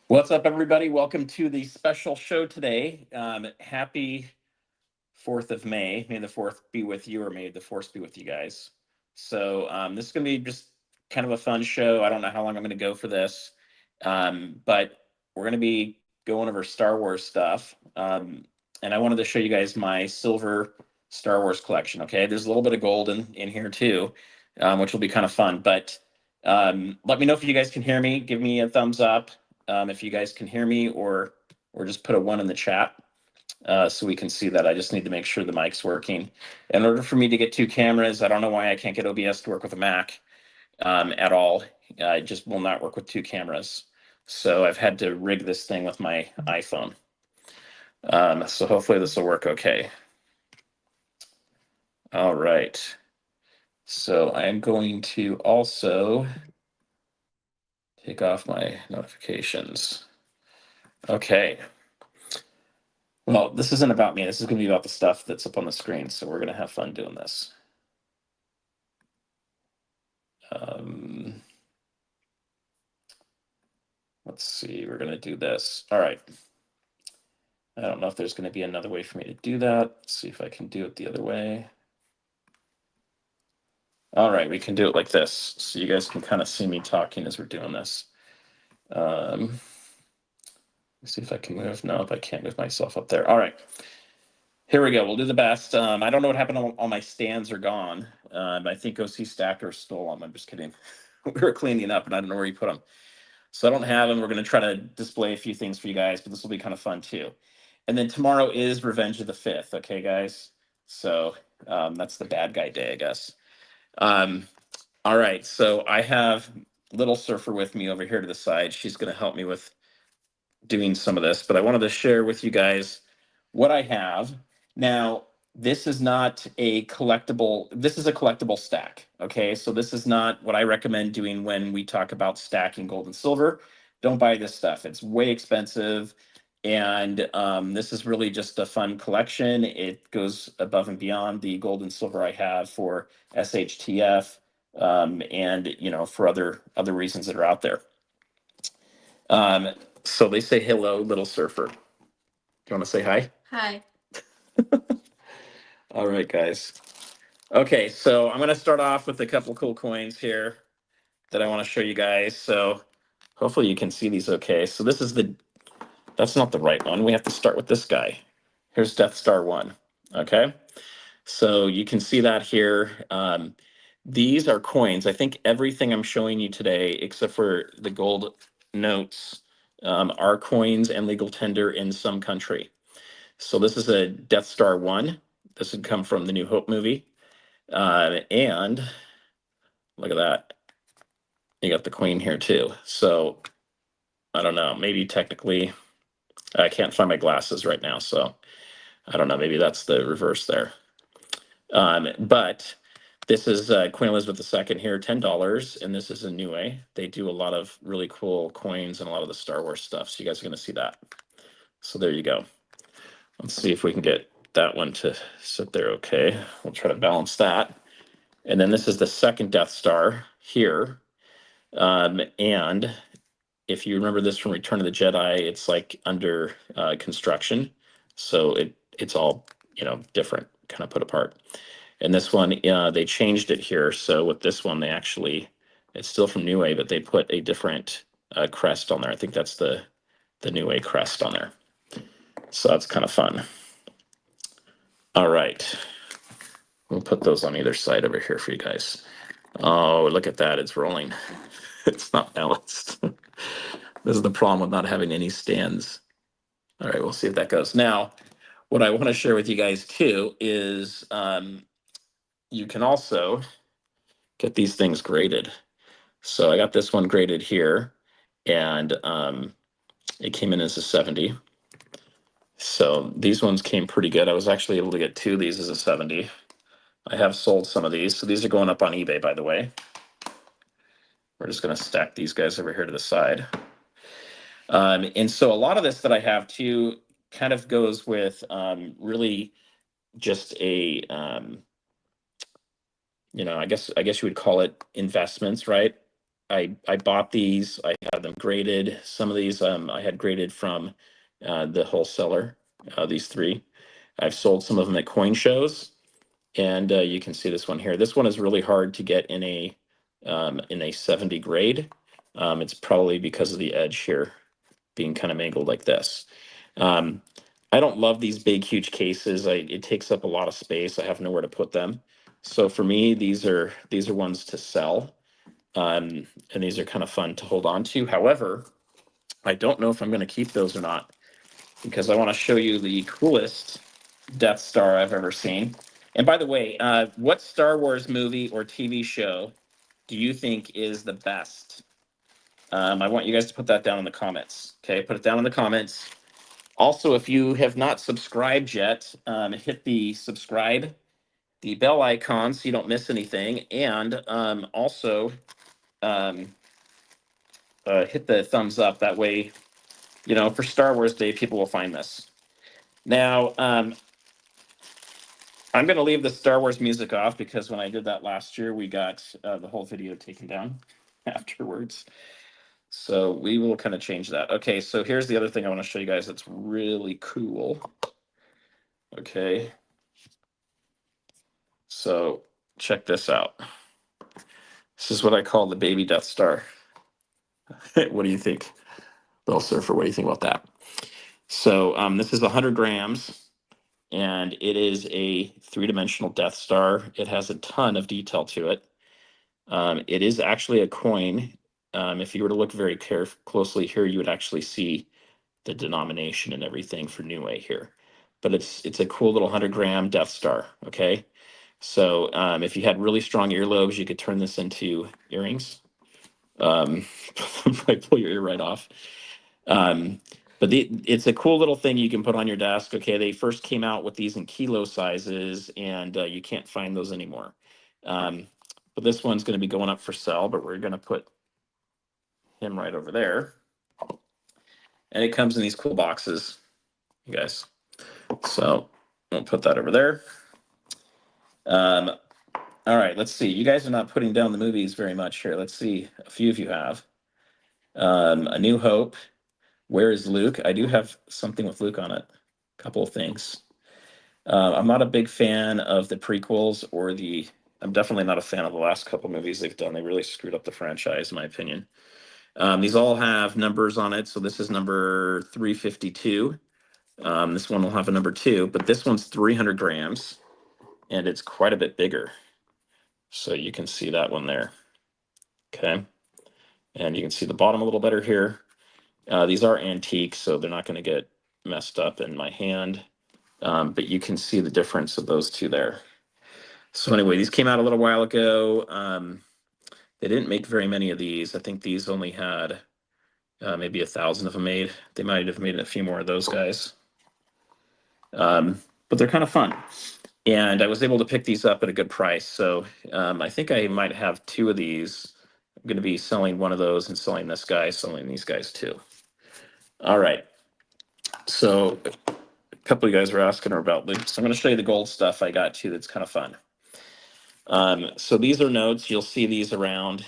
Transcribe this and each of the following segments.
What's up, everybody? Welcome to the special show today. Happy 4th of May. May the 4th be with you, or may the Force be with you guys. So, this is going to be just kind of a fun show. I don't know how long I'm going to go for this, but we're going to be going over Star Wars stuff. And I wanted to show you guys my silver Star Wars collection. Okay, there's a little bit of gold in here too, which will be kind of fun. But let me know if you guys can hear me. Give me a thumbs up if you guys can hear me, or just put a one in the chat so we can see that. I just need to make sure the mic's working. In order for me to get two cameras, I don't know why I can't get OBS to work with a Mac at all. It just will not work with two cameras. So I've had to rig this thing with my iPhone. So hopefully this will work okay. All right. So I'm going to also take off my notifications. Okay. Well, this isn't about me. This is going to be about the stuff that's up on the screen. So we're going to have fun doing this. Let's see. We're going to do this. All right. I don't know if there's going to be another way for me to do that. Let's see if I can do it the other way. All right. We can do it like this. So you guys can kind of see me talking as we're doing this. Let's see if I can move. No, if I can't move myself up there. All right. Here we go. We'll do the best. I don't know what happened. All my stands are gone. I think OC Stacker stole them. I'm just kidding. We were cleaning up, and I don't know where you put them. So I don't have them. We're going to try to display a few things for you guys, but this will be kind of fun too. And then tomorrow is Revenge of the Fifth. Okay, guys. So that's the bad guy day, I guess. All right. So I have Little Surfer with me over here to the side. She's going to help me with doing some of this, but I wanted to share with you guys what I have. Now, this is not a collectible, this is a collectible stack. Okay, so this is not what I recommend doing when we talk about stacking gold and silver. Don't buy this stuff, it's way expensive. And this is really just a fun collection. It goes above and beyond the gold and silver I have for SHTF, and for other reasons that are out there. So they say hello, Little Surfer. Do you want to say hi? Hi. All right, guys. Okay, so I'm going to start off with a couple cool coins here that I want to show you guys. So hopefully you can see these okay. So this is that's not the right one. We have to start with this guy. Here's Death Star 1. Okay, so you can see that here. These are coins. I think everything I'm showing you today, except for the gold notes, are coins and legal tender in some country. So this is a Death Star 1. This would come from the New Hope movie. And look at that. You got the queen here too. So I don't know. Maybe technically, I can't find my glasses right now. So I don't know. Maybe that's the reverse there. But this is Queen Elizabeth II here, $10. And this is a Niue. They do a lot of really cool coins and a lot of the Star Wars stuff. So you guys are going to see that. So there you go. Let's see if we can get that one to sit there okay. We'll try to balance that. And then this is the second Death Star here. And if you remember this from Return of the Jedi, it's like under construction. So it's all, different, kind of put apart. And this one, they changed it here. So with this one, it's still from Niue, but they put a different crest on there. I think that's the Niue crest on there. So that's kind of fun. All right. We'll put those on either side over here for you guys. Oh, look at that. It's rolling. It's not balanced. This is the problem with not having any stands. All right, we'll see if that goes. Now, what I want to share with you guys too is you can also get these things graded. So I got this one graded here, and it came in as a 70. So these ones came pretty good. I was actually able to get two of these as a 70. I have sold some of these. So these are going up on eBay, by the way. We're just going to stack these guys over here to the side. And so a lot of this that I have too kind of goes with really just a, I guess you would call it investments, right? I bought these. I had them graded. Some of these I had graded from the wholesaler. These three. I've sold some of them at coin shows, and you can see this one here. This one is really hard to get in a 70 grade. It's probably because of the edge here being kind of mangled like this. Um, I don't love these big, huge cases. It takes up a lot of space. I have nowhere to put them. So for me, these are ones to sell, and these are kind of fun to hold on to. However, I don't know if I'm going to keep those or not, because I want to show you the coolest Death Star I've ever seen. And by the way, what Star Wars movie or TV show do you think is the best? I want you guys to put that down in the comments. Okay, put it down in the comments. Also, if you have not subscribed yet, hit the subscribe, the bell icon, so you don't miss anything, and also um, hit the thumbs up. That way, for Star Wars Day, people will find this. Now, I'm going to leave the Star Wars music off because when I did that last year, we got the whole video taken down afterwards. So we will kind of change that. Okay, so here's the other thing I want to show you guys that's really cool. Okay. So check this out. This is what I call the baby Death Star. What do you think, Bill Surfer? What do you think about that? So this is 100 grams, and it is a three-dimensional Death Star. It has a ton of detail to it. It is actually a coin. If you were to look very closely here, you would actually see the denomination and everything for New Way here. But it's a cool little 100-gram Death Star. Okay, so if you had really strong earlobes, you could turn this into earrings. Might pull your ear right off. But it's a cool little thing you can put on your desk. Okay, they first came out with these in kilo sizes, and you can't find those anymore. But this one's going to be going up for sale, but we're going to put him right over there. And it comes in these cool boxes, you guys. So we'll put that over there. All right, let's see. You guys are not putting down the movies very much here. Let's see. A few of you have. A New Hope. Where is Luke? I do have something with Luke on it. A couple of things. I'm not a big fan of the prequels I'm definitely not a fan of the last couple movies they've done. They really screwed up the franchise, in my opinion. These all have numbers on it. So this is number 352. This one will have a number 2, but this one's 300 grams, and it's quite a bit bigger. So you can see that one there. Okay. And you can see the bottom a little better here. These are antique, so they're not going to get messed up in my hand. But you can see the difference of those two there. So anyway, these came out a little while ago. They didn't make very many of these. I think these only had maybe 1,000 of them made. They might have made a few more of those guys. But they're kind of fun. And I was able to pick these up at a good price. So I think I might have 2 of these. I'm going to be selling one of those and selling this guy, selling these guys too. All right. So a couple of you guys were asking about Luke. So I'm going to show you the gold stuff I got too that's kind of fun. So these are notes. You'll see these around.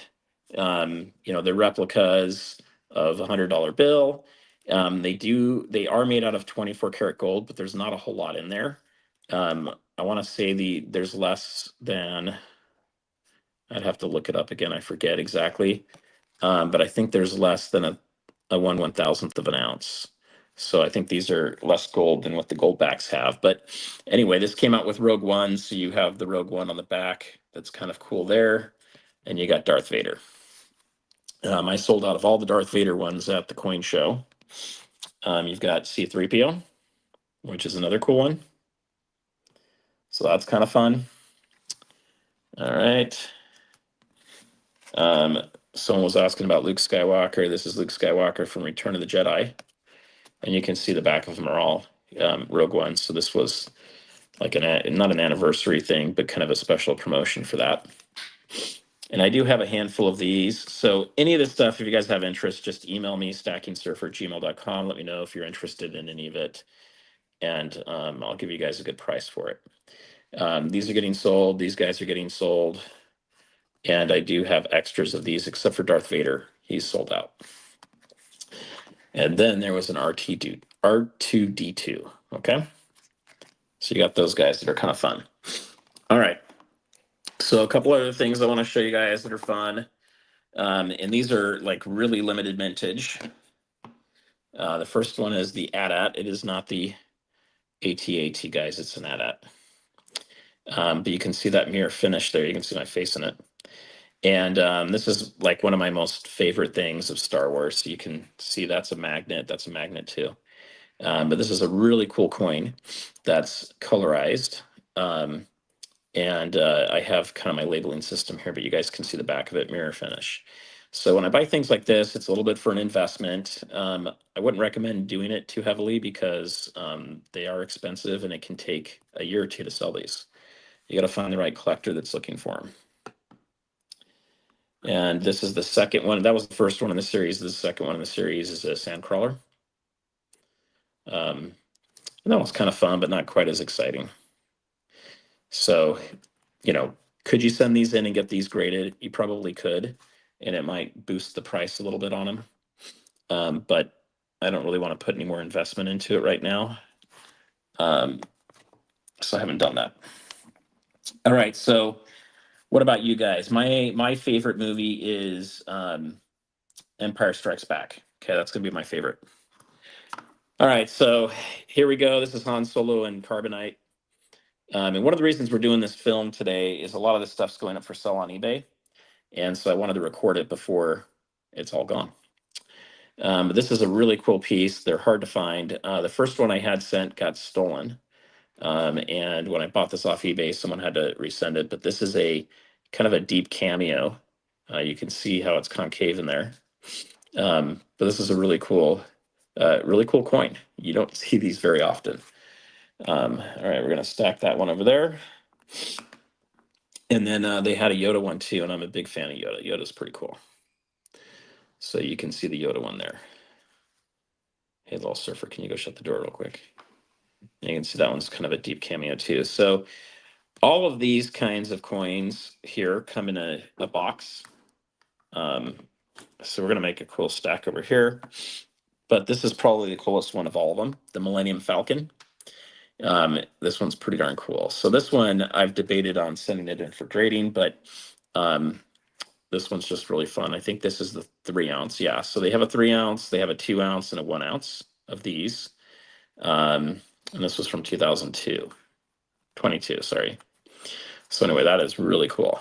They're replicas of a $100 bill. They are made out of 24 karat gold, but there's not a whole lot in there. I want to say there's less than, I'd have to look it up again. I forget exactly. But I think there's less than a 1/1000th of an ounce. So I think these are less gold than what the gold backs have. But anyway, this came out with Rogue One. So you have the Rogue One on the back. That's kind of cool there. And you got Darth Vader. I sold out of all the Darth Vader ones at the coin show. You've got C-3PO, which is another cool one. So that's kind of fun. All right. Someone was asking about Luke Skywalker. This is Luke Skywalker from Return of the Jedi. And you can see the back of them are all Rogue One. So this was like not an anniversary thing, but kind of a special promotion for that. And I do have a handful of these. So any of this stuff, if you guys have interest, just email me, stackingsurfer@gmail.com. Let me know if you're interested in any of it. And I'll give you guys a good price for it. These are getting sold. These guys are getting sold. And I do have extras of these, except for Darth Vader. He's sold out. And then there was an R2D2. Okay. So you got those guys that are kind of fun. All right. So a couple other things I want to show you guys that are fun. And these are like really limited mintage. The first one is the AT-AT. It is not the AT-AT, guys. It's an AT-AT. But you can see that mirror finish there. You can see my face in it. And this is like one of my most favorite things of Star Wars. So you can see that's a magnet. That's a magnet too. But this is a really cool coin that's colorized. And I have kind of my labeling system here, but you guys can see the back of it, mirror finish. So when I buy things like this, it's a little bit for an investment. I wouldn't recommend doing it too heavily because they are expensive and it can take a year or two to sell these. You got to find the right collector that's looking for them. And this is the second one. That was the first one in the series. The second one in the series is a Sandcrawler. And that one's kind of fun, but not quite as exciting. So, you know, could you send these in and get these graded? You probably could, and it might boost the price a little bit on them. But I don't really want to put any more investment into it right now. So I haven't done that. All right. So what about you guys? My favorite movie is Empire Strikes Back. Okay, that's gonna be my favorite. All right, so here we go. This is Han Solo and Carbonite. And one of the reasons we're doing this film today is a lot of this stuff's going up for sale on eBay. And so I wanted to record it before it's all gone. But this is a really cool piece. They're hard to find. The first one I had sent got stolen. And when I bought this off eBay, someone had to resend it. But this is a kind of a deep cameo. You can see how it's concave in there. But this is a really cool coin. You don't see these very often. All right, we're gonna stack that one over there. And then they had a Yoda one too, and I'm a big fan of Yoda. Yoda's pretty cool. So you can see the Yoda one there. Hey, little surfer, can you go shut the door real quick? And you can see that one's kind of a deep cameo too. So all of these kinds of coins here come in a box. So we're gonna make a cool stack over here. But this is probably the coolest one of all of them, the Millennium Falcon. This one's pretty darn cool. So this one I've debated on sending it in for grading, but this one's just really fun. I think this is the 3 ounce. Yeah. So they have a 3 ounce, they have a 2 ounce and a 1 ounce of these. And this was from 2002, 22, sorry. So anyway, that is really cool.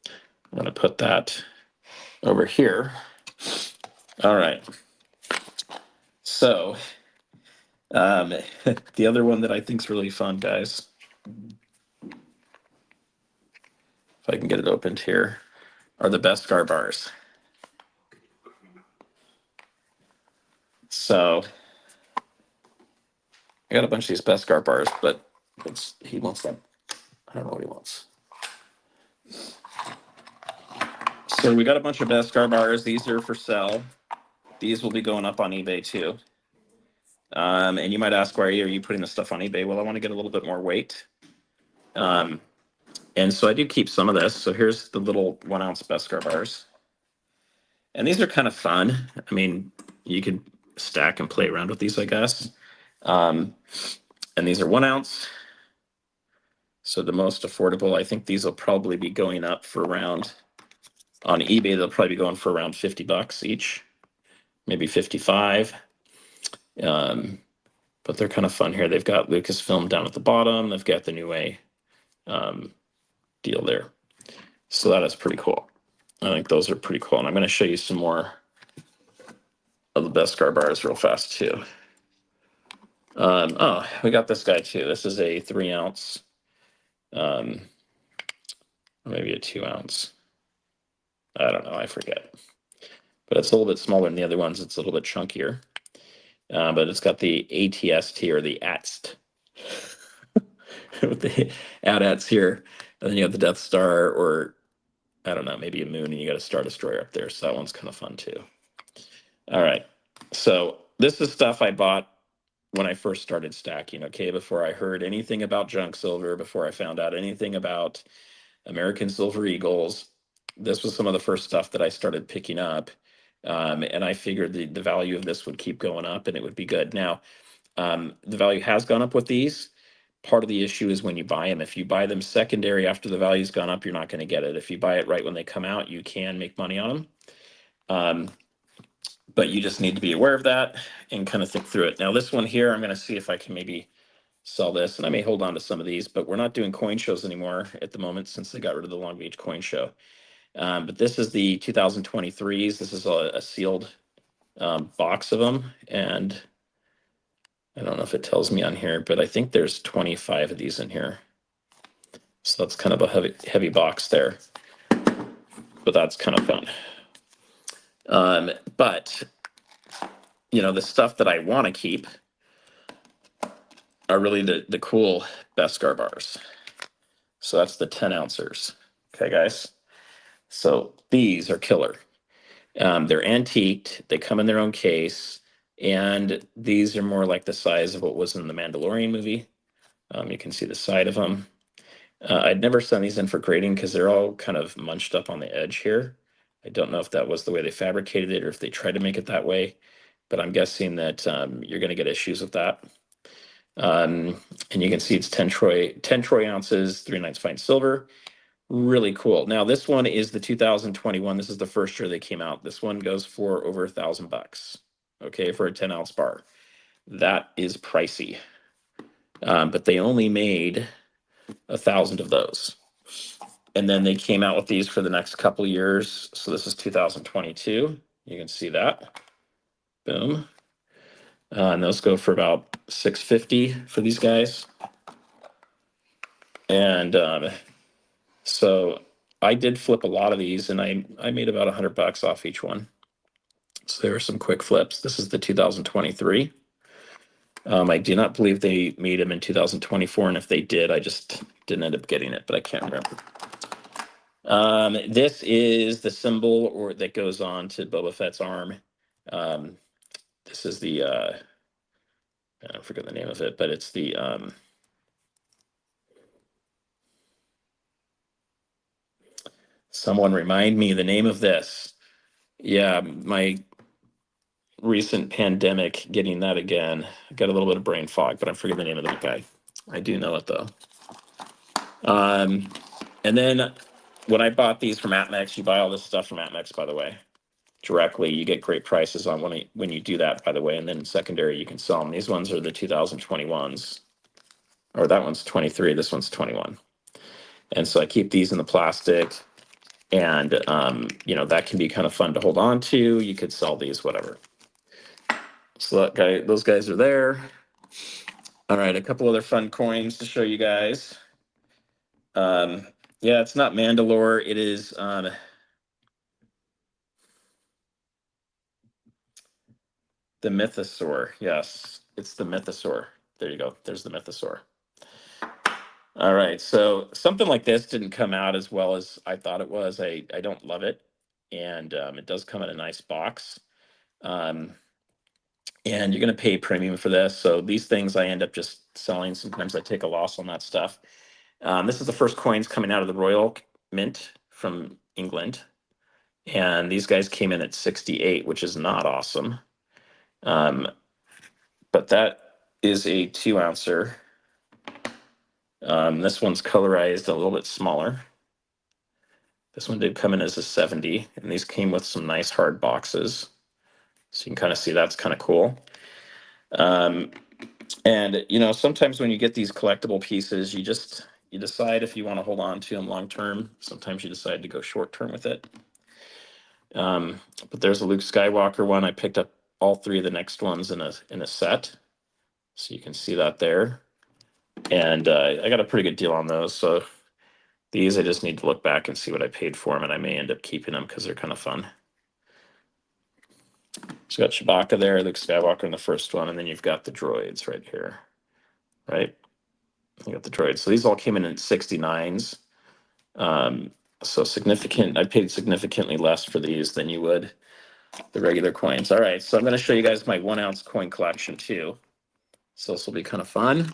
I'm going to put that over here. All right. So the other one that I think is really fun, guys, if I can get it opened here, are the Beskar bars. So I got a bunch of these Beskar bars, but he wants them. I don't know what he wants. So we got a bunch of Beskar bars. These are for sale. These will be going up on eBay too. And you might ask, why are you putting this stuff on eBay? Well, I want to get a little bit more weight. And so I do keep some of this. So here's the little 1 ounce Beskar bars. And these are kind of fun. I mean, you could stack and play around with these, I guess. And these are 1 ounce. So the most affordable, I think these will probably be going up for around, on eBay, they'll probably be going for around $50 each, maybe 55. But they're kind of fun here. They've got Lucasfilm down at the bottom. They've got the New Way deal there. So that is pretty cool. I think those are pretty cool. And I'm going to show you some more of the Beskar bars real fast too. Oh, we got this guy too. This is a 3 ounce, maybe a 2 ounce. I don't know. I forget. But it's a little bit smaller than the other ones. It's a little bit chunkier. But it's got the ATST or the ATST with the AT-ATs here. And then you have the Death Star, or I don't know, maybe a moon, and you got a Star Destroyer up there. So that one's kind of fun too. All right. So this is stuff I bought when I first started stacking, okay, before I heard anything about junk silver, before I found out anything about American Silver Eagles. this was some of the first stuff that I started picking up. And I figured the value of this would keep going up and it would be good. Now, the value has gone up with these. Part of the issue is when you buy them. If you buy them secondary after the value's gone up, you're not going to get it. If you buy it right when they come out, you can make money on them. But you just need to be aware of that and kind of think through it. Now, this one here, I'm going to see if I can maybe sell this, and I may hold on to some of these, but we're not doing coin shows anymore at the moment since they got rid of the Long Beach coin show. But this is the 2023s. This is a sealed box of them, and I don't know if it tells me on here, but I think there's 25 of these in here. So that's kind of a heavy box there, but that's kind of fun. But the stuff that I want to keep are really the cool Beskar bars. So that's the 10 ounces. Okay, guys. So these are killer. They're antiqued. They come in their own case, and these are more like the size of what was in the Mandalorian movie. You can see the side of them. I'd never sent these in for grading because they're all kind of munched up on the edge here. I don't know if that was the way they fabricated it or if they tried to make it that way, but I'm guessing that you're going to get issues with that. And you can see it's 10 troy ounces, 3/9 fine silver. Really cool. Now this one is the 2021. This is the first year they came out. This one goes for over $1,000. Okay, for a 10-ounce bar. That is pricey. But they only made 1,000 of those. And then they came out with these for the next couple years. So this is 2022. You can see that. Boom. And those go for about $650 for these guys. And so I did flip a lot of these, and I made about $100 off each one. So there were some quick flips. This is the 2023. I do not believe they made them in 2024, and if they did, I just didn't end up getting it, but I can't remember. This is the symbol or that goes on to Boba Fett's arm. This is the I forget the name of it, but it's the someone remind me the name of this. Yeah, my recent pandemic, getting that again. I got a little bit of brain fog, but I forget the name of that guy. I do know it though. And then when I bought these from AtMex, you buy all this stuff from AtMex, by the way, directly. You get great prices on when you do that, by the way. And then secondary, you can sell them. These ones are the 2021s, or that one's 23. This one's 21. And so I keep these in the plastic, and that can be kind of fun to hold on to. You could sell these, whatever. So those guys are there. All right, a couple other fun coins to show you guys. Yeah, it's not Mandalore. It is the Mythosaur. Yes, it's the Mythosaur. There you go. There's the Mythosaur. All right, so something like this didn't come out as well as I thought it was. I don't love it, and it does come in a nice box. And you're going to pay premium for this. So these things I end up just selling. Sometimes I take a loss on that stuff. This is the first coins coming out of the Royal Mint from England. And these guys came in at 68, which is not awesome. But that is a 2-ouncer. This one's colorized a little bit smaller. This one did come in as a 70, and these came with some nice hard boxes. So you can kind of see that's kind of cool. And sometimes when you get these collectible pieces, you decide if you want to hold on to them long term. Sometimes you decide to go short term with it. But there's a Luke Skywalker one. I picked up all three of the next ones in a set, so you can see that there. And I got a pretty good deal on those. So these I just need to look back and see what I paid for them, and I may end up keeping them because they're kind of fun. So you got Chewbacca there, Luke Skywalker in the first one, and then you've got the droids right here, right? You got the droids. So these all came in at 69s. So significant. I paid significantly less for these than you would the regular coins. All right, so I'm going to show you guys my 1-ounce coin collection too. So this will be kind of fun.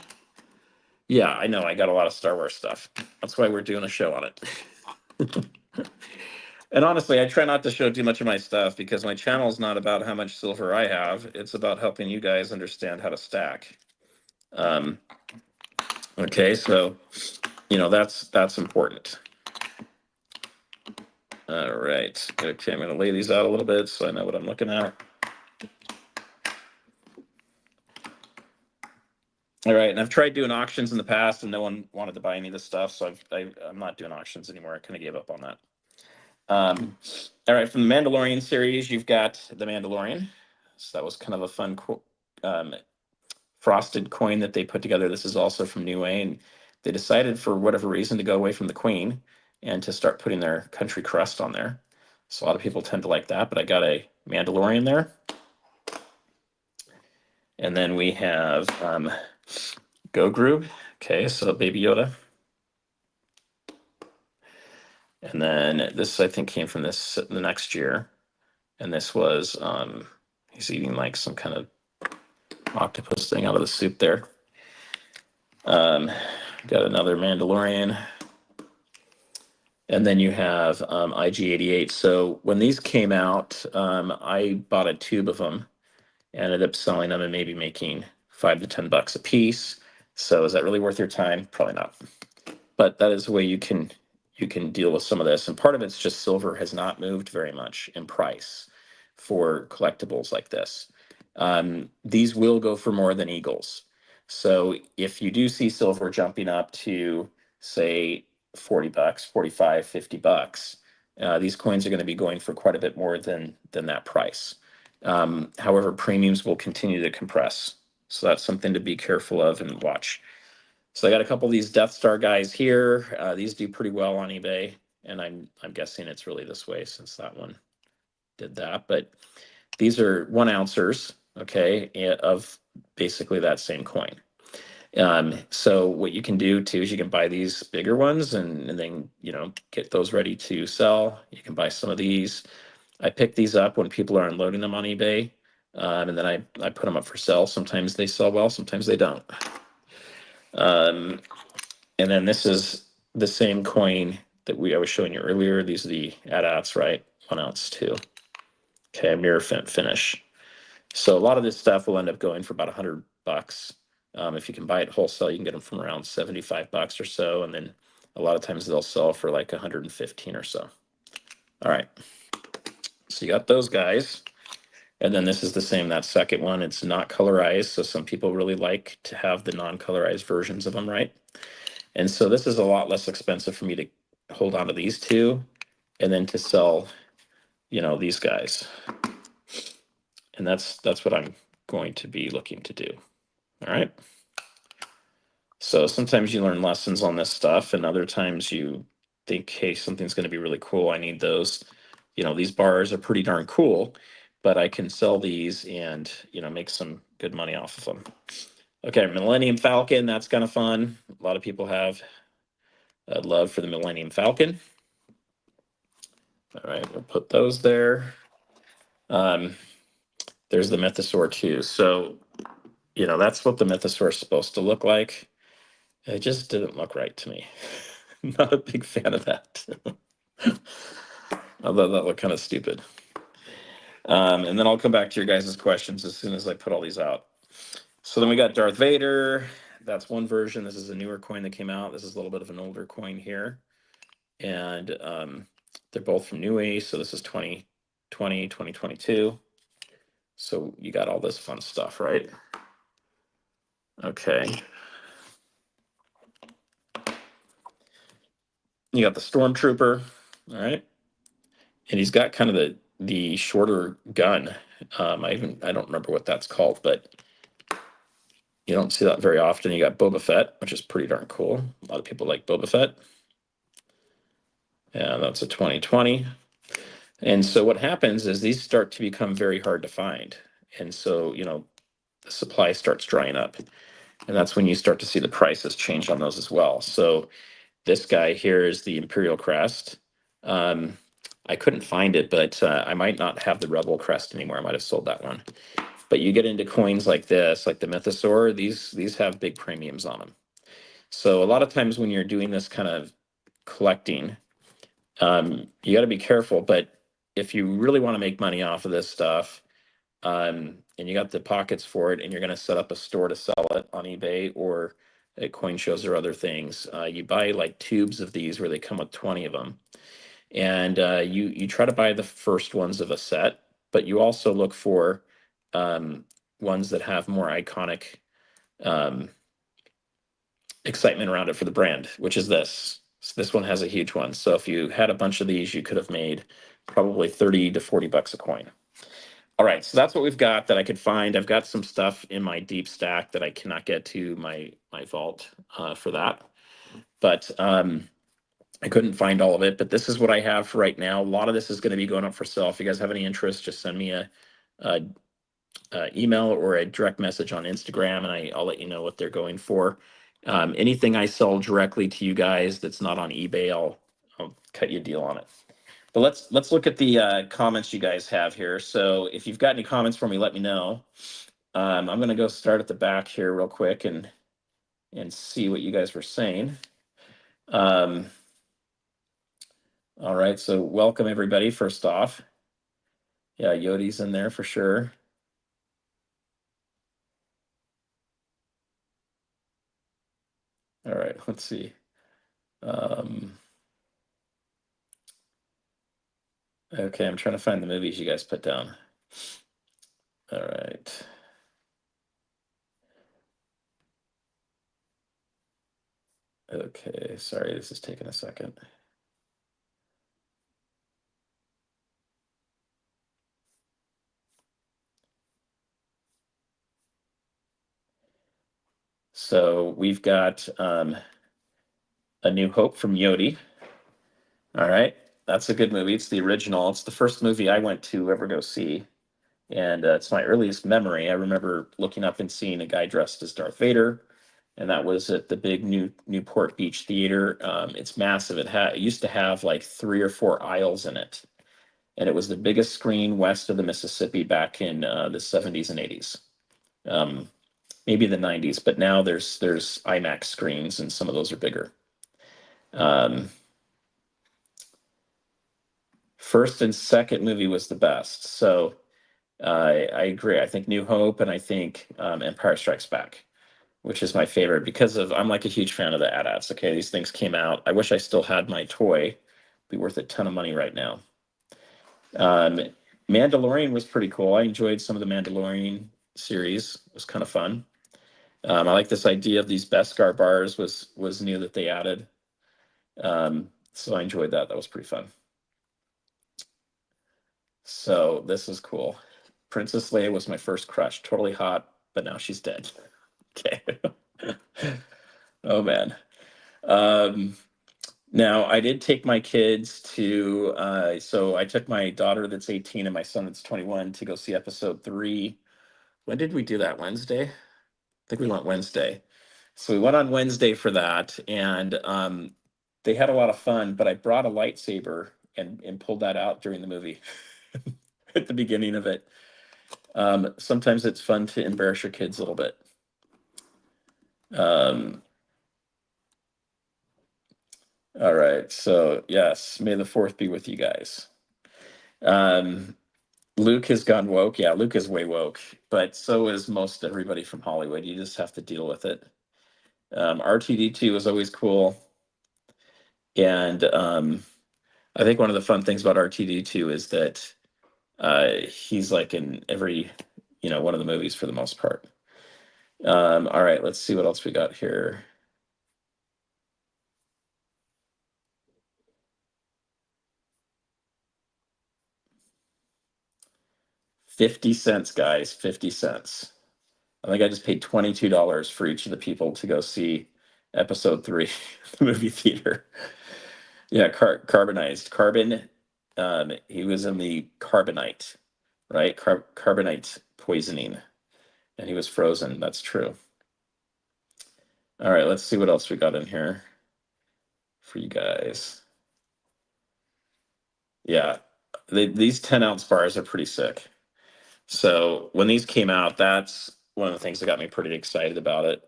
Yeah, I know. I got a lot of Star Wars stuff. That's why we're doing a show on it. And honestly, I try not to show too much of my stuff because my channel is not about how much silver I have. It's about helping you guys understand how to stack. Um, okay, so that's important. All right. Okay, I'm going to lay these out a little bit so I know what I'm looking at. All right, and I've tried doing auctions in the past, and no one wanted to buy any of this stuff, so I'm not doing auctions anymore. I kind of gave up on that. All right, from the Mandalorian series, you've got the Mandalorian. So that was kind of a fun um, frosted coin that they put together. This is also from New Way, and they decided for whatever reason to go away from the Queen and to start putting their country crest on there. So a lot of people tend to like that, but I got a Mandalorian there. And then we have Go Group. Okay, so Baby Yoda. And then this, I think, came from the next year. And this was, he's eating like some kind of octopus thing out of the soup there. Got another Mandalorian. And then you have IG-88. So when these came out, I bought a tube of them, ended up selling them and maybe making $5 to $10 a piece. So is that really worth your time? Probably not. But that is the way you can deal with some of this. And part of it's just silver has not moved very much in price for collectibles like this. These will go for more than eagles. So if you do see silver jumping up to say $40, 45, $50, these coins are going to be going for quite a bit more than that price. However, premiums will continue to compress. So that's something to be careful of and watch. So I got a couple of these Death Star guys here. These do pretty well on eBay, and I'm guessing it's really this way since that one did that. But these are 1 ouncers, okay, of basically that same coin. So what you can do too is you can buy these bigger ones and then get those ready to sell. You can buy some of these. I pick these up when people are unloading them on eBay, and then I put them up for sale. Sometimes they sell well, sometimes they don't. And then this is the same coin that I was showing you earlier. These are the AT-ATs, right? 1 ounce too. Okay, mirror finish. So a lot of this stuff will end up going for about $100. If you can buy it wholesale, you can get them from around $75 or so, and then a lot of times they'll sell for like 115 or so. All right, so you got those guys, and then this is the same. That second one, it's not colorized, so some people really like to have the non-colorized versions of them, right? And so this is a lot less expensive for me to hold on to these two and then to sell, these guys. And that's what I'm going to be looking to do. All right. So sometimes you learn lessons on this stuff, and other times you think, hey, something's going to be really cool. I need those. These bars are pretty darn cool, but I can sell these and, make some good money off of them. Okay, Millennium Falcon, that's kind of fun. A lot of people have love for the Millennium Falcon. All right, we'll put those there. There's the Mythosaur too. So, that's what the Mythosaur is supposed to look like. It just didn't look right to me. Not a big fan of that. Although that looked kind of stupid. And then I'll come back to your guys' questions as soon as I put all these out. So then we got Darth Vader. That's one version. This is a newer coin that came out. This is a little bit of an older coin here. And they're both from New Way. So this is 2020, 2022. So you got all this fun stuff, right? Okay. You got the Stormtrooper, all right? And he's got kind of the shorter gun. I don't remember what that's called, but you don't see that very often. You got Boba Fett, which is pretty darn cool. A lot of people like Boba Fett. And that's a 2020. And so what happens is these start to become very hard to find. And so, the supply starts drying up. And that's when you start to see the prices change on those as well. So this guy here is the Imperial Crest. I couldn't find it, but I might not have the Rebel Crest anymore. I might have sold that one. But you get into coins like this, like the Mythosaur, these have big premiums on them. So a lot of times when you're doing this kind of collecting, You got to be careful, but if you really want to make money off of this stuff, and you got the pockets for it, and you're going to set up a store to sell it on eBay or at coin shows or other things, you buy like tubes of these where they come with 20 of them, and you try to buy the first ones of a set, but you also look for um, ones that have more iconic um, excitement around it for the brand, which is this. So this one has a huge one. So if you had a bunch of these, you could have made probably 30 to 40 bucks a coin. All right, so that's what we've got that I could find. I've got some stuff in my deep stack that I cannot get to my vault for that, but I couldn't find all of it. But this is what I have for right now. A lot of this is going to be going up for sale. If you guys have any interest, just send me a email or a direct message on Instagram, and I'll let you know what they're going for. Anything I sell directly to you guys that's not on eBay, I'll cut you a deal on it. But let's look at the comments you guys have here. So if you've got any comments for me, let me know. I'm going to go start at the back here real quick and see what you guys were saying. Um, all right, so welcome everybody. First off, yeah, Yodi's in there for sure. All right, let's see. Okay, I'm trying to find the movies you guys put down. All right. Okay, sorry, this is taking a second. So we've got A New Hope from Yodi. All right, that's a good movie. It's the original. It's the first movie I went to ever go see, and it's my earliest memory. I remember looking up and seeing a guy dressed as Darth Vader, and that was at the big Newport Beach Theater. It's massive. It used to have like 3 or 4 aisles in it, and it was the biggest screen west of the Mississippi back in the 70s and 80s. Maybe the 90s, but now there's IMAX screens, and some of those are bigger. Um, First and second movie was the best. So I agree. I think New Hope, and I think Empire Strikes Back, which is my favorite because I'm like a huge fan of the AT-ATs. Okay, these things came out. I wish I still had my toy. It'd be worth a ton of money right now. Um, Mandalorian was pretty cool. I enjoyed some of the Mandalorian series. It was kind of fun. I like this idea of these Beskar bars was new that they added. So I enjoyed that. That was pretty fun. So this is cool. Princess Leia was my first crush. Totally hot, but now she's dead. Okay. Oh man. Um, Now I did take my kids to so I took my daughter that's 18 and my son that's 21 to go see episode 3. When did we do that? Wednesday? I think we went Wednesday. So we went on Wednesday for that, and they had a lot of fun, but I brought a lightsaber and pulled that out during the movie at the beginning of it. Sometimes it's fun to embarrass your kids a little bit. Um, all right. So, yes, may the fourth be with you guys. Um, Luke has gone woke. Yeah, Luke is way woke, but so is most everybody from Hollywood. You just have to deal with it. RTD2 is always cool. And I think one of the fun things about RTD2 is that he's like in every, one of the movies for the most part. All right, let's see what else we got here. $0.50, guys, 50 cents. I think I just paid $22 for each of the people to go see episode 3, the movie theater. Yeah, carbonized. Carbon, he was in the carbonite, right? Carbonite poisoning, and he was frozen. That's true. All right, let's see what else we got in here for you guys. Yeah, these 10-ounce bars are pretty sick. So when these came out, that's one of the things that got me pretty excited about it.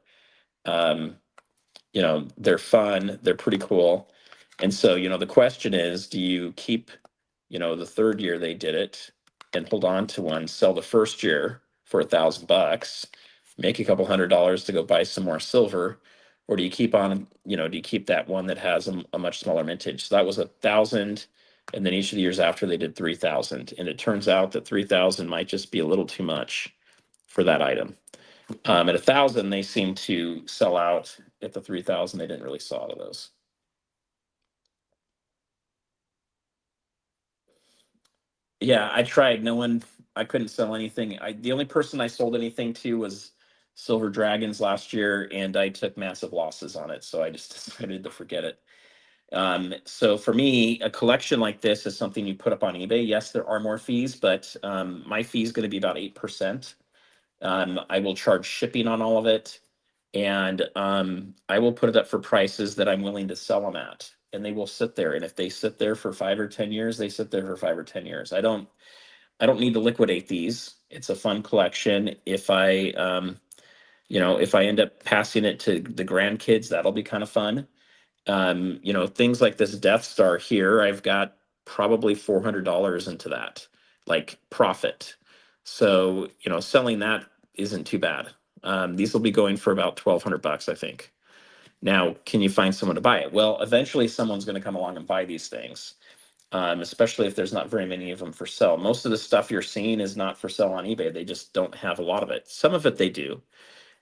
They're fun, they're pretty cool. And so, the question is, do you keep, the third year they did it and hold on to one, sell the first year for $1,000, make a couple $100 to go buy some more silver, or do you keep on, do you keep that one that has a much smaller mintage? So that was 1,000, and then each of the years after they did 3,000, and it turns out that 3,000 might just be a little too much for that item. At 1,000, they seem to sell out. At the 3,000, they didn't really sell out of those. Yeah, I tried. I couldn't sell anything. The only person I sold anything to was Silver Dragons last year, and I took massive losses on it. So I just decided to forget it. So for me, a collection like this is something you put up on eBay. Yes, there are more fees, but my fee is going to be about 8%. I will charge shipping on all of it, and I will put it up for prices that I'm willing to sell them at, and they will sit there. And if they sit there for 5 or 10 years, they sit there for 5 or 10 years. I don't need to liquidate these. It's a fun collection. If I end up passing it to the grandkids, that'll be kind of fun. Things like this Death Star here, I've got probably $400 into that, like profit. So, selling that isn't too bad. These will be going for about $1,200, I think. Now, can you find someone to buy it? Well, eventually someone's going to come along and buy these things, especially if there's not very many of them for sale. Most of the stuff you're seeing is not for sale on eBay. They just don't have a lot of it. Some of it they do,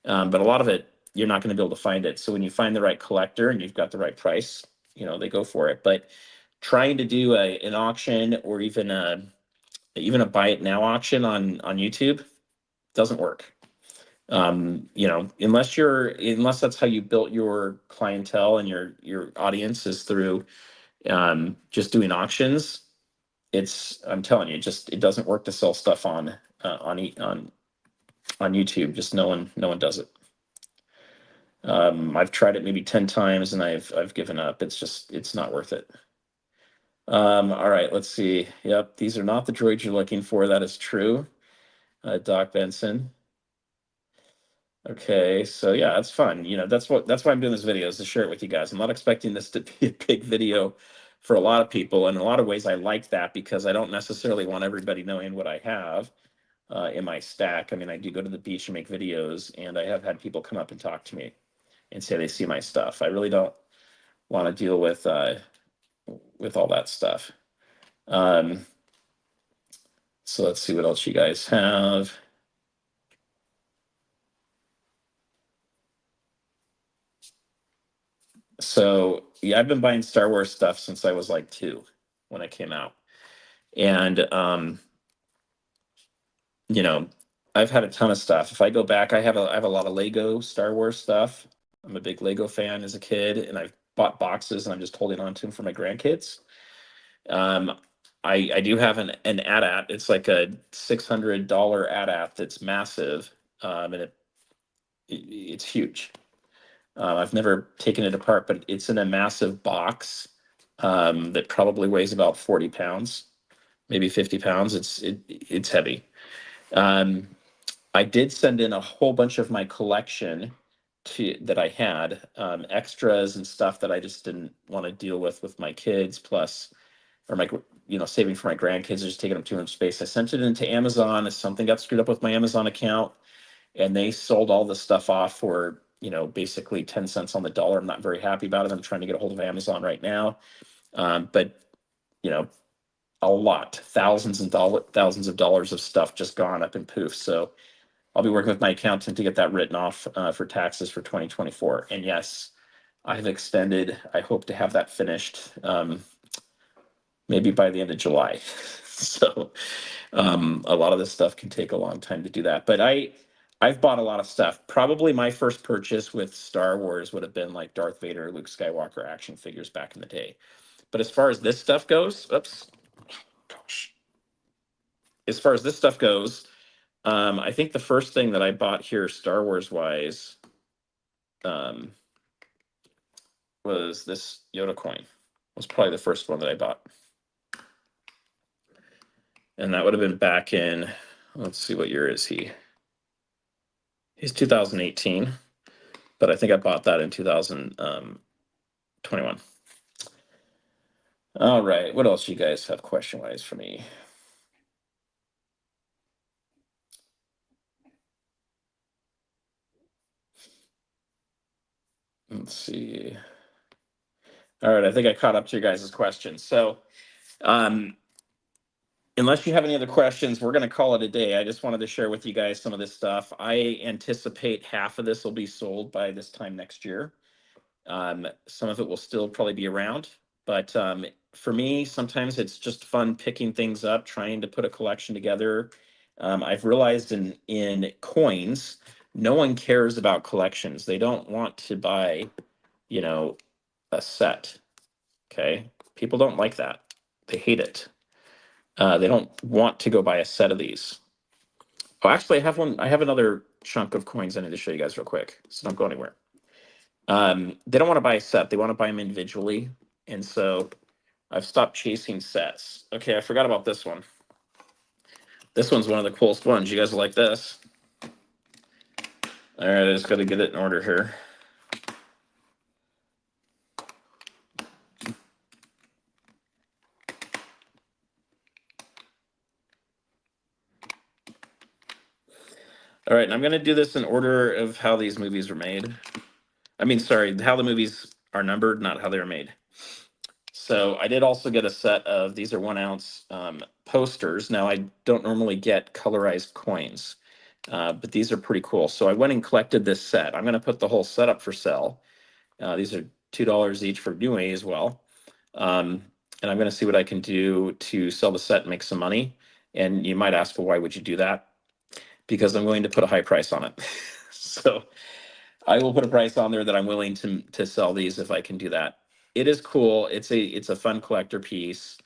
but a lot of it, you're not going to be able to find it. So when you find the right collector and you've got the right price, they go for it. But trying to do an auction or even a buy it now auction on YouTube doesn't work. Unless that's how you built your clientele and your audience is through just doing auctions. I'm telling you, it doesn't work to sell stuff on YouTube. Just no one does it. I've tried it maybe 10 times and I've given up. It's not worth it. All right, let's see. Yep, these are not the droids you're looking for. That is true. Doc Benson. Okay, so yeah, that's fun. That's why I'm doing this video, is to share it with you guys. I'm not expecting this to be a big video for a lot of people. And in a lot of ways, I like that because I don't necessarily want everybody knowing what I have in my stack. I mean, I do go to the beach and make videos, and I have had people come up and talk to me and say they see my stuff. I really don't want to deal with all that stuff. So let's see what else you guys have. So yeah, I've been buying Star Wars stuff since I was like 2 when it came out. And I've had a ton of stuff. If I go back, I have a lot of Lego Star Wars stuff. I'm a big Lego fan as a kid, and I've bought boxes and I'm just holding on to them for my grandkids. Um, I do have an AT-AT. It's like a $600 AT-AT that's massive, and it's huge. I've never taken it apart, but it's in a massive box that probably weighs about 40 pounds, maybe 50 pounds. It's heavy. Um, I did send in a whole bunch of my collection that I had, extras and stuff that I just didn't want to deal with my kids, plus, or saving for my grandkids, just taking up too much space. I sent it into Amazon. If something got screwed up with my Amazon account, and they sold all the stuff off for basically 10 cents on the dollar. I'm not very happy about it. I'm trying to get a hold of Amazon right now, but you know a lot, thousands of dollars of stuff just gone up in poof. So I'll be working with my accountant to get that written off for taxes for 2024. And yes, I have extended. I hope to have that finished maybe by the end of July. So a lot of this stuff can take a long time to do that. But I've bought a lot of stuff. Probably my first purchase with Star Wars would have been like Darth Vader, Luke Skywalker action figures back in the day. But as far as this stuff goes, gosh. As far as this stuff goes, I think the first thing that I bought here, Star Wars wise, um, was this Yoda coin. Was probably the first one that I bought. And that would have been back in, let's see, what year is he? He's 2018, but I think I bought that in 2021. All right, what else you guys have question wise for me? Let's see. All right, I think I caught up to your guys' questions. So, um, unless you have any other questions, we're going to call it a day. I just wanted to share with you guys some of this stuff. I anticipate half of this will be sold by this time next year. Some of it will still probably be around, but for me, sometimes it's just fun picking things up, trying to put a collection together. I've realized in coins, no one cares about collections. They don't want to buy, you know, a set. Okay, people don't like that. They hate it. They don't want to go buy a set of these. Oh, actually, I have one. I have another chunk of coins I need to show you guys real quick. So don't go anywhere. They don't want to buy a set. They want to buy them individually, and so I've stopped chasing sets. Okay, I forgot about this one. This one's one of the coolest ones. You guys will like this. All right, I just got to get it in order here. All right, and I'm going to do this in order of how these movies were made. I mean, sorry, how the movies are numbered, not how they were made. So I did also get a set of these are 1 ounce posters. Now I don't normally get colorized coins, but these are pretty cool. So I went and collected this set. I'm going to put the whole set up for sale. These are $2 each for new as well. And I'm going to see what I can do to sell the set and make some money. And you might ask, well, why would you do that? Because I'm going to put a high price on it. So I will put a price on there that I'm willing to sell these if I can do that. It is cool. It's a fun collector piece,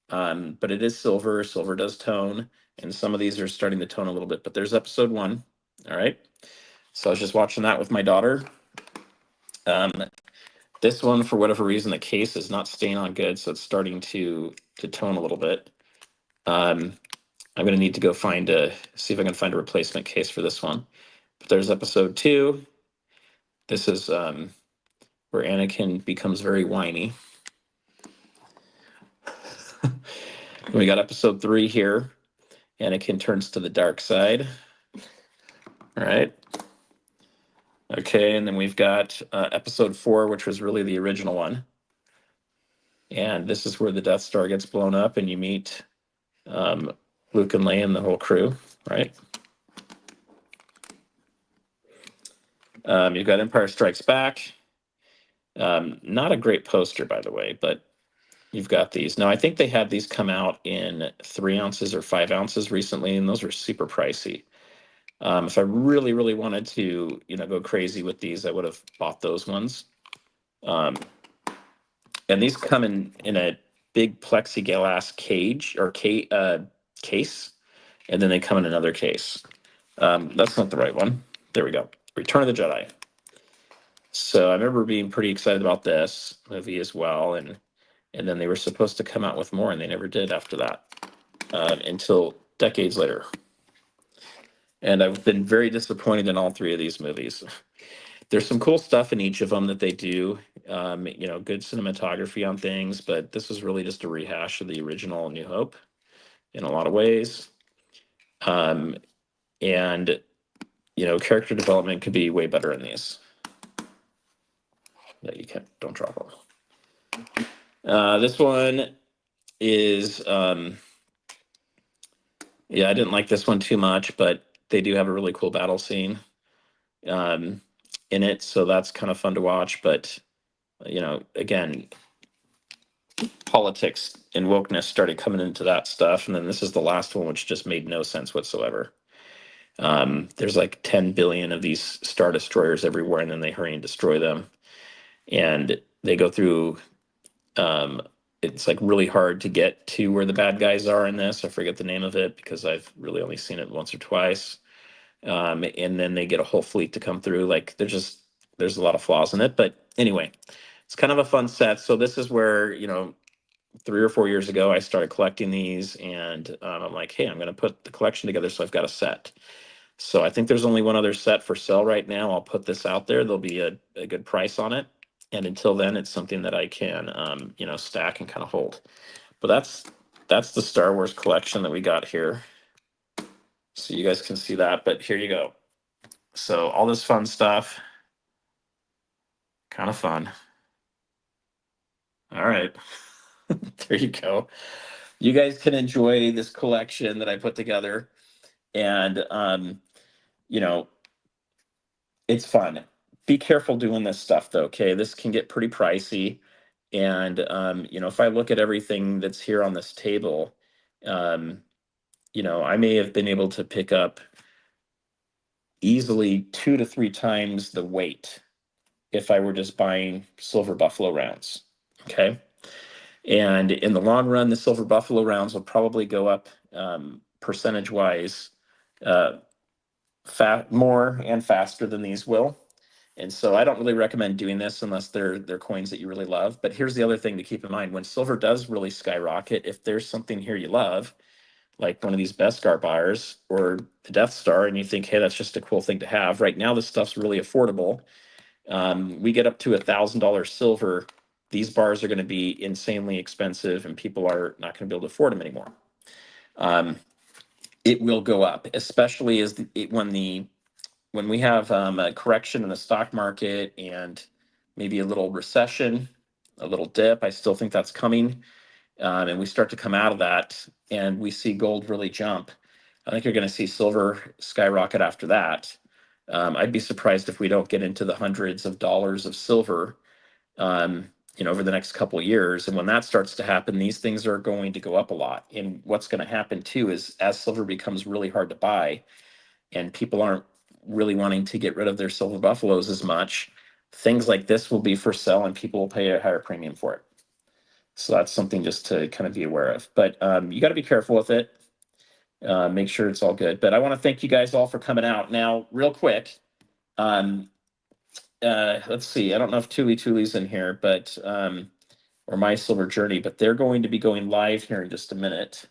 but it is silver. Silver does tone, and some of these are starting to tone a little bit. But there's episode 1. All right. So I was just watching that with my daughter. Um, this one, for whatever reason, the case is not staying on good, so it's starting to tone a little bit. I'm going to need to go see if I can find a replacement case for this one. But there's episode 2. This is where Anakin becomes very whiny. We got episode 3 here. Anakin turns to the dark side. All right. Okay, and then we've got episode 4, which was really the original one. And this is where the Death Star gets blown up, and you meet Luke and Leia and the whole crew, right? You've got Empire Strikes Back. Not a great poster, by the way, but you've got these. Now, I think they had these come out in 3 ounces or 5 ounces recently, and those are super pricey. If I really, really wanted to, go crazy with these, I would have bought those ones. And these come in a big plexiglass case, and then they come in another case. That's not the right one. There we go. Return of the Jedi. So I remember being pretty excited about this movie as well, and then they were supposed to come out with more, and they never did after that until decades later. And I've been very disappointed in all 3 of these movies. There's some cool stuff in each of them that they do, good cinematography on things, but this was really just a rehash of the original New Hope in a lot of ways. And character development could be way better in these. That you don't drop them. This one is, I didn't like this one too much, but they do have a really cool battle scene in it, so that's kind of fun to watch. But again, politics and wokeness started coming into that stuff, and then this is the last one, which just made no sense whatsoever. There's like 10 billion of these Star Destroyers everywhere, and then they hurry and destroy them, and they go through. It's like really hard to get to where the bad guys are in this. I forget the name of it because I've really only seen it once or twice. And then they get a whole fleet to come through. Like there's a lot of flaws in it, but anyway, it's kind of a fun set. So this is where 3 or 4 years ago I started collecting these, and I'm like, hey, I'm going to put the collection together, so I've got a set. So I think there's only one other set for sale right now. I'll put this out there. There'll be a good price on it. And until then, it's something that I can, stack and kind of hold. But that's the Star Wars collection that we got here. So you guys can see that, but here you go. So all this fun stuff, kind of fun. All right, there you go. You guys can enjoy this collection that I put together, and you know, it's fun. Be careful doing this stuff though, okay? This can get pretty pricey. And if I look at everything that's here on this table, um, I may have been able to pick up easily 2 to 3 times the weight if I were just buying silver buffalo rounds. Okay. And in the long run, the silver buffalo rounds will probably go up percentage wise uh, more and faster than these will. And so I don't really recommend doing this unless they're coins that you really love. But here's the other thing to keep in mind: when silver does really skyrocket, if there's something here you love, like one of these Beskar bars or the Death Star, and you think, hey, that's just a cool thing to have. Right now, this stuff's really affordable. We get up to $1,000 silver. These bars are going to be insanely expensive, and people are not going to be able to afford them anymore. It will go up, especially when we have a correction in the stock market and maybe a little recession, a little dip. I still think that's coming. And we start to come out of that and we see gold really jump. I think you're going to see silver skyrocket after that. I'd be surprised if we don't get into the hundreds of dollars of silver, over the next couple of years. And when that starts to happen, these things are going to go up a lot. And what's going to happen too is as silver becomes really hard to buy, and people aren't really wanting to get rid of their silver buffaloes as much, things like this will be for sale and people will pay a higher premium for it. So that's something just to kind of be aware of. But you got to be careful with it. Make sure it's all good. But I want to thank you guys all for coming out. Now, real quick, um, let's see. I don't know if Tuli's in here, but or My Silver Journey, but they're going to be going live here in just a minute.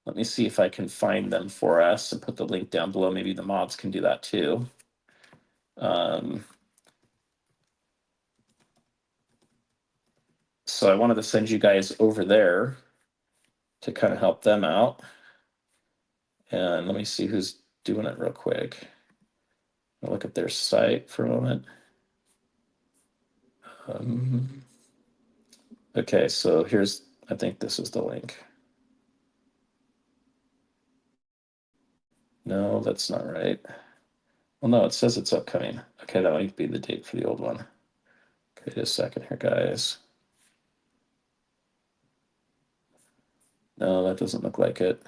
Let me see if I can find them for us and put the link down below. Maybe the mods can do that too. So I wanted to send you guys over there to kind of help them out. And let me see who's doing it real quick. I'll look at their site for a moment. Okay, so I think this is the link. No, that's not right. Well, no, it says it's upcoming. Okay, that might be the date for the old one. Okay, just a second here, guys. No, that doesn't look like it.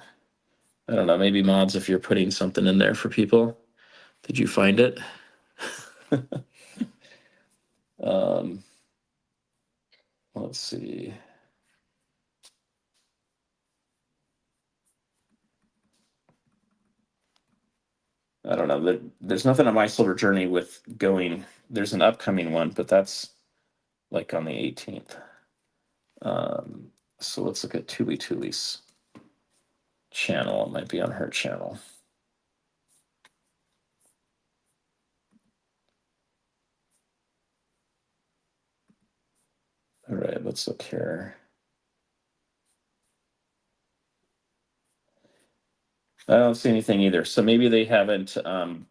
I don't know, maybe mods, if you're putting something in there for people. Did you find it? Let's see. I don't know. There's nothing on My Silver Journey with going. There's an upcoming one, but that's like on the 18th. So let's look at Tuli's channel. It might be on her channel. All right, let's look here. I don't see anything either. So maybe they haven't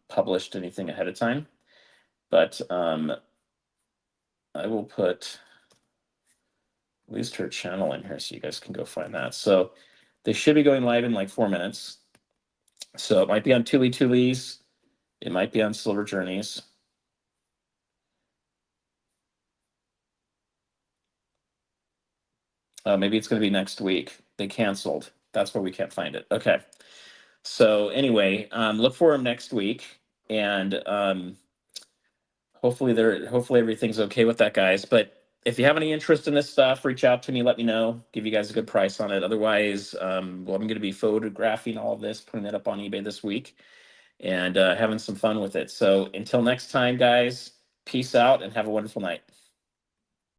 published anything ahead of time, but I will put at least her channel in here so you guys can go find that. So they should be going live in like 4 minutes. So it might be on Tuli's. It might be on Silver Journeys. Maybe it's going to be next week. They canceled. That's where we can't find it. Okay. So anyway, look for them next week, and hopefully everything's okay with that, guys. But if you have any interest in this stuff, reach out to me. Let me know. Give you guys a good price on it. Otherwise, I'm going to be photographing all of this, putting it up on eBay this week, and having some fun with it. So until next time, guys, peace out and have a wonderful night.